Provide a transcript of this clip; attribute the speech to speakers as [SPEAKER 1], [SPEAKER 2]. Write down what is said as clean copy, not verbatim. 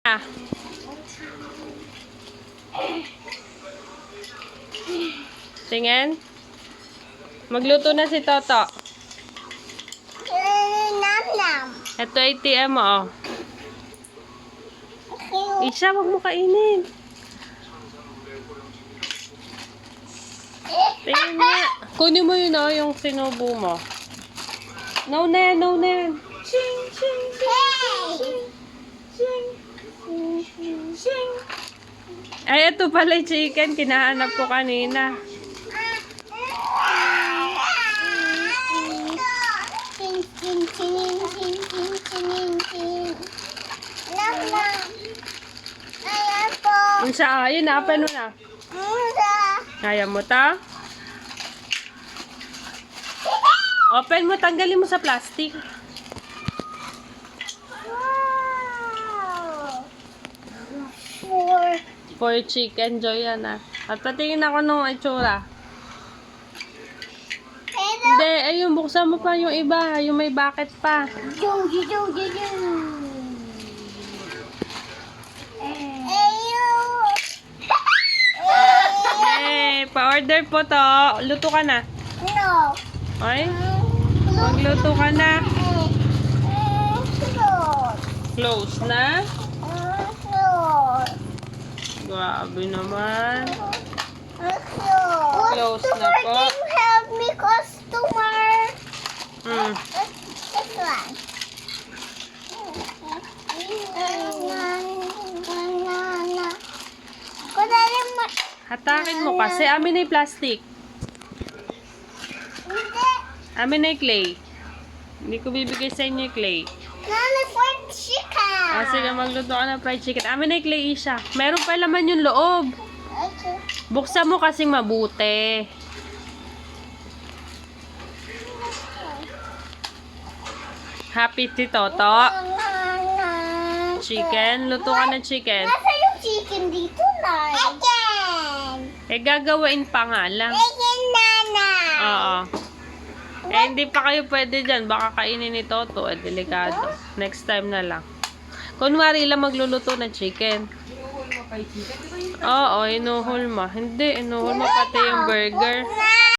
[SPEAKER 1] Ah. Tingin. Magluto na si Toto. Ito ATM mo, oh. Isha, wag mo kainin. Tingin nga. Kunin mo yun, oh, yung sinubo mo. No na yan, no na yan. Shing, shing, shing, shing, shing, shing, shing. Ay, ito pala yung chicken. Kinahanap ko kanina. Unsa, ayun na, open mo na. Kaya mo ta? Open mo, tanggalin mo sa plastic. For chicken, Joy, yan ah. At patingin ako nung itsura. Hindi, ayun, buksan mo pa yung iba. Yung may bucket pa. Hey, pa-order po to. Luto ka na.
[SPEAKER 2] No.
[SPEAKER 1] Ay, magluto ka na. Close na. Grabe naman. Close na po.
[SPEAKER 2] Can you help me, customer?
[SPEAKER 1] Mm.
[SPEAKER 2] This one.
[SPEAKER 1] Hatakin mo kasi. Amin na yung plastic. Amin na yung clay. Hindi ko bibigay sa inyo yung clay.
[SPEAKER 2] Nana, fried chicken.
[SPEAKER 1] Sige, magluto ka ng fried chicken. Amin na yung clay, Isha. Meron pa laman yung loob.
[SPEAKER 2] Okay.
[SPEAKER 1] Buksan mo kasing mabuti. Happy si Toto. Chicken. Luto ka ng chicken.
[SPEAKER 2] Nasa yung chicken dito, Nay? Chicken.
[SPEAKER 1] Eh, gagawain pa nga lang.
[SPEAKER 2] Chicken, Nana.
[SPEAKER 1] Oo. Eh, hindi pa kayo pwede dyan. Baka kainin ni Toto. Eh, delikado. Next time na lang. Kunwari lang magluluto ng chicken. Oo, inuhol mo. Hindi, inuhol mo pati yung burger.